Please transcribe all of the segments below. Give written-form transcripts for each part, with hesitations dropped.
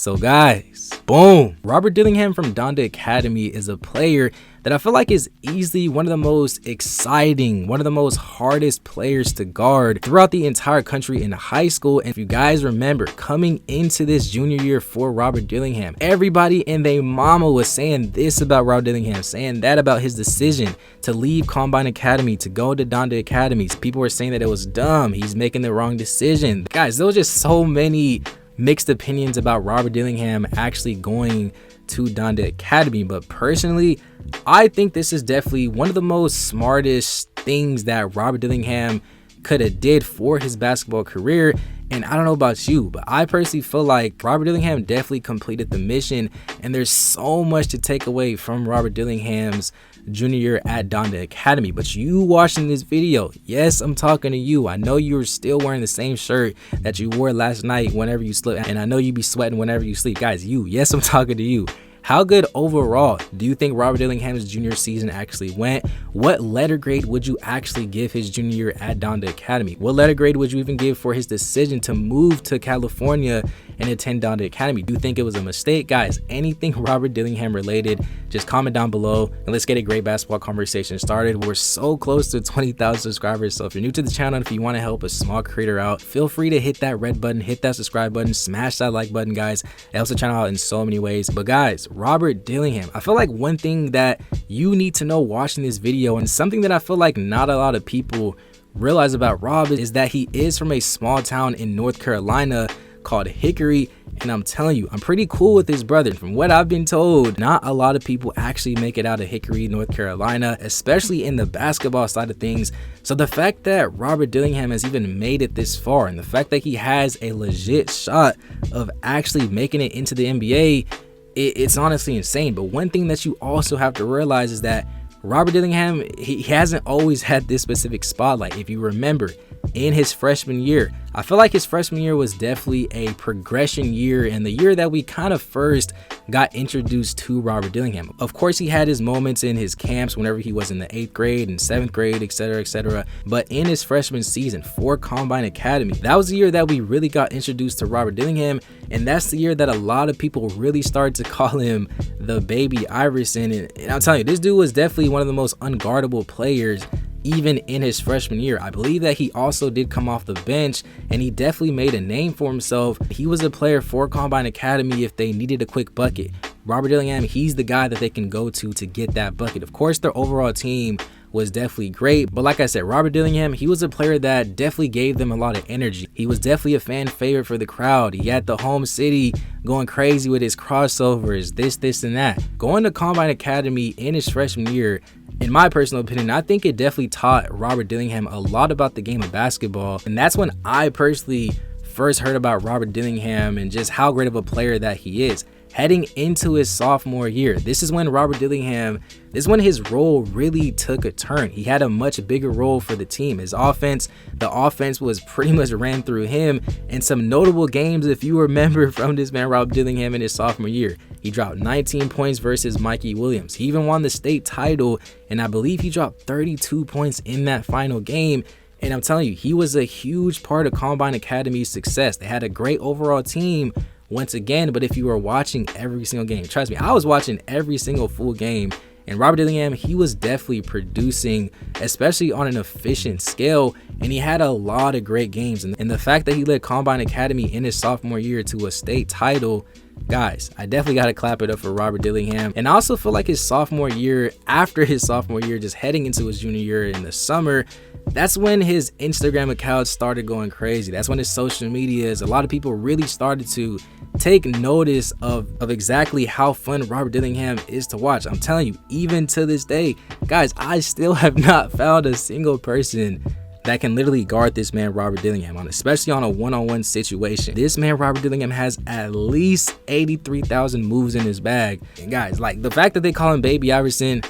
So guys, boom, Robert Dillingham from Donda Academy is a player that I feel like is easily one of the most exciting, one of the most hardest players to guard throughout the entire country in high school. And if you guys remember, coming into this junior year for Robert Dillingham, everybody and their mama was saying this about Robert Dillingham, saying that about his decision to leave Combine Academy to go to Donda Academy. People were saying that it was dumb, he's making the wrong decision. Guys, there was just so many mixed opinions about Robert Dillingham actually going to Donda Academy, but personally, I think this is definitely one of the most smartest things that Robert Dillingham could have did for his basketball career. And I don't know about you, but I personally feel like Robert Dillingham definitely completed the mission, and there's so much to take away from Robert Dillingham's junior year at Donda Academy. But you watching this video, yes, I'm talking to you. I know you're still wearing the same shirt that you wore last night whenever you slept, and I know you be sweating whenever you sleep. Guys, yes, I'm talking to you. How good overall do you think Robert Dillingham's junior season actually went? What letter grade would you actually give his junior year at Donda Academy? What letter grade would you even give for his decision to move to California and attend Donda Academy? Do you think it was a mistake? Guys, anything Robert Dillingham related, just comment down below and let's get a great basketball conversation started. We're so close to 20,000 subscribers, so if you're new to the channel, if you want to help a small creator out, feel free to hit that red button, hit that subscribe button, smash that like button, guys. It helps the channel out in so many ways. But guys, Robert Dillingham, I feel like one thing that you need to know watching this video, and something that I feel like not a lot of people realize about Rob, is that he is from a small town in North Carolina called Hickory. And I'm telling you, I'm pretty cool with his brother. From what I've been told, not a lot of people actually make it out of Hickory, North Carolina, especially in the basketball side of things. So the fact that Robert Dillingham has even made it this far, and the fact that he has a legit shot of actually making it into the NBA, it's honestly insane. But one thing that you also have to realize is that Robert Dillingham, he hasn't always had this specific spotlight. If you remember, in his freshman year, I feel like his freshman year was definitely a progression year, and the year that we kind of first got introduced to Robert Dillingham. Of course, he had his moments in his camps whenever he was in the 8th grade and 7th grade, etc. But in his freshman season for Combine Academy, that was the year that we really got introduced to Robert Dillingham, and that's the year that a lot of people really started to call him the baby Iverson. And I'm telling you, this dude was definitely one of the most unguardable players even in his freshman year. I believe that he also did come off the bench, and he definitely made a name for himself. He was a player for Combine Academy if they needed a quick bucket. Robert Dillingham, he's the guy that they can go to get that bucket. Of course, their overall team was definitely great, but like I said, Robert Dillingham, he was a player that definitely gave them a lot of energy. He was definitely a fan favorite for the crowd. He had the home city going crazy with his crossovers, this and that. Going to Combine Academy in his freshman year, in my personal opinion, I think it definitely taught Robert Dillingham a lot about the game of basketball. And that's when I personally first heard about Robert Dillingham and just how great of a player that he is. Heading into his sophomore year, this is when Robert Dillingham, this is when his role really took a turn. He had a much bigger role for the team. The offense was pretty much ran through him. And some notable games, if you remember, from this man Robert Dillingham in his sophomore year, he dropped 19 points versus Mikey Williams. He even won the state title, and I believe he dropped 32 points in that final game. And I'm telling you, he was a huge part of Combine Academy's success. They had a great overall team once again, but if you were watching every single game, trust me, I was watching every single full game, and Robert Dillingham, he was definitely producing, especially on an efficient scale, and he had a lot of great games. And the fact that he led Combine Academy in his sophomore year to a state title, guys, I definitely got to clap it up for Robert Dillingham. And I also feel like his sophomore year, after his sophomore year, just heading into his junior year in the summer, that's when his Instagram account started going crazy. That's when his social medias, a lot of people really started to take notice of exactly how fun Robert Dillingham is to watch. I'm telling you, even to this day, guys, I still have not found a single person that can literally guard this man Robert Dillingham, especially on a one-on-one situation. This man Robert Dillingham has at least 83,000 moves in his bag. And guys, like, the fact that they call him baby Iverson,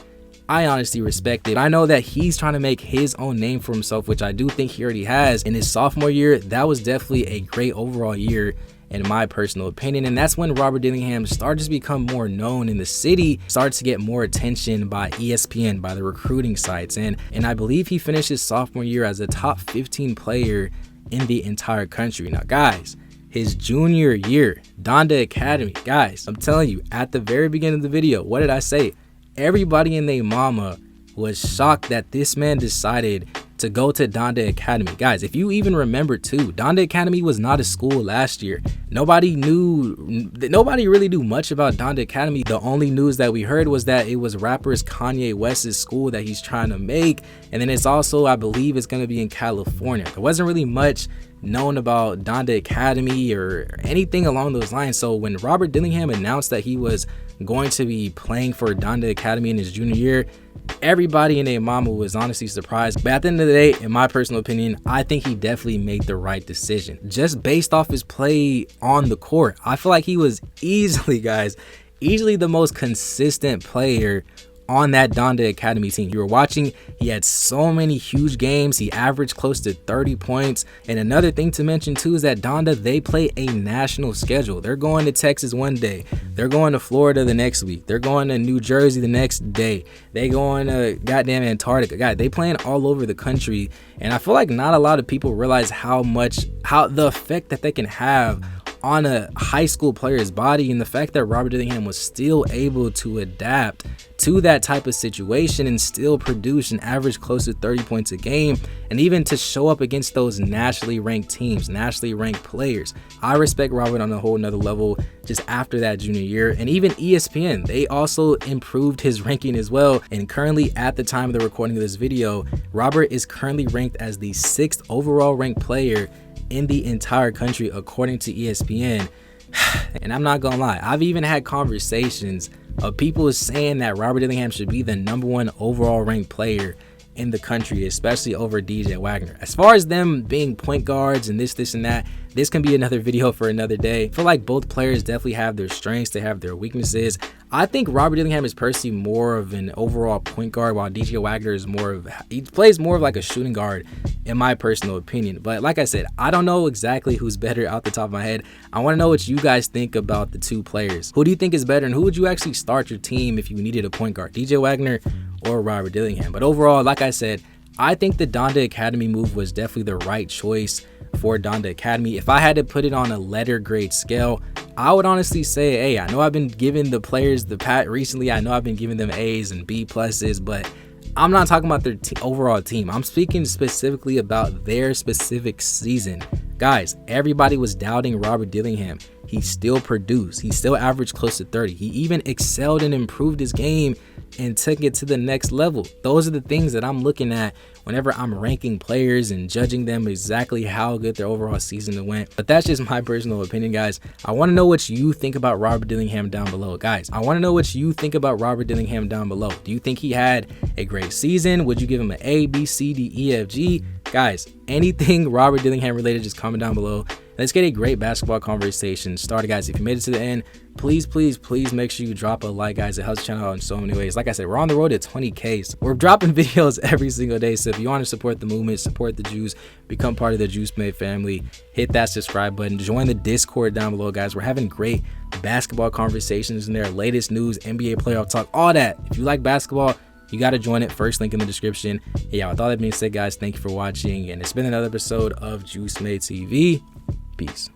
I honestly respect it. I know that he's trying to make his own name for himself, which I do think he already has. In his sophomore year, that was definitely a great overall year in my personal opinion, and that's when Robert Dillingham started to become more known in the city, started to get more attention by ESPN, by the recruiting sites, and I believe he finished his sophomore year as a top 15 player in the entire country. Now guys, his junior year, Donda Academy. Guys, I'm telling you, at the very beginning of the video, what did I say? Everybody and their mama was shocked that this man decided to go to Donda Academy. Guys, if you even remember too, Donda Academy was not a school last year. Nobody really knew much about Donda Academy. The only news that we heard was that it was rappers Kanye West's school that he's trying to make, and then it's also, I believe, it's going to be in California. There wasn't really much known about Donda Academy or anything along those lines. So when Robert Dillingham announced that he was going to be playing for Donda Academy in his junior year, everybody and their mama was honestly surprised. But at the end of the day, in my personal opinion, I think he definitely made the right decision. Just based off his play on the court, I feel like he was easily the most consistent player on that Donda Academy team. You were watching, he had so many huge games. He averaged close to 30 points. And another thing to mention too is that Donda, they play a national schedule. They're going to Texas one day, they're going to Florida the next week, they're going to New Jersey the next day, they going to goddamn Antarctica. God, they playing all over the country. And I feel like not a lot of people realize how the effect that they can have on a high school player's body, and the fact that Robert Dillingham was still able to adapt to that type of situation and still produce and average close to 30 points a game, and even to show up against those nationally ranked teams, nationally ranked players. I respect Robert on a whole nother level just after that junior year. And even ESPN, they also improved his ranking as well. And currently, at the time of the recording of this video, Robert is currently ranked as the 6th overall ranked player in the entire country according to ESPN. And I'm not gonna lie, I've even had conversations of people saying that Robert Dillingham should be the #1 overall ranked player in the country, especially over DJ Wagner. As far as them being point guards and this and that, this can be another video for another day. I feel like both players definitely have their strengths, they have their weaknesses. I think Robert Dillingham is personally more of an overall point guard, while DJ Wagner is he plays more of like a shooting guard in my personal opinion. But like I said, I don't know exactly who's better out the top of my head. I want to know what you guys think about the two players. Who do you think is better, and who would you actually start your team if you needed a point guard, DJ Wagner or Robert Dillingham? But overall, like I said, I think the Donda Academy move was definitely the right choice for Donda Academy. If I had to put it on a letter grade scale, I would honestly say, hey, I know I've been giving the players recently, I know I've been giving them A's and B pluses, but I'm not talking about their overall team. I'm speaking specifically about their specific season. Guys, everybody was doubting Robert Dillingham. He still produced. He still averaged close to 30. He even excelled and improved his game and took it to the next level. Those are the things that I'm looking at whenever I'm ranking players and judging them exactly how good their overall season went. But that's just my personal opinion, guys. I want to know what you think about Robert Dillingham down below. Guys, I want to know what you think about Robert Dillingham down below. Do you think he had a great season? Would you give him an A, B, C, D, E, F, G? Guys, anything Robert Dillingham related, just comment down below. Let's get a great basketball conversation started, guys. If you made it to the end, please make sure you drop a like, guys. It helps the channel out in so many ways. Like I said, we're on the road to 20K. We're dropping videos every single day. So if you want to support the movement, support the Juice, become part of the Juice Made family, hit that subscribe button, join the Discord down below, guys. We're having great basketball conversations in there, latest news, NBA playoff talk, all that. If you like basketball, you got to join it. First link in the description. Yeah, with all that being said, guys, thank you for watching. And it's been another episode of Juice Made TV. Peace.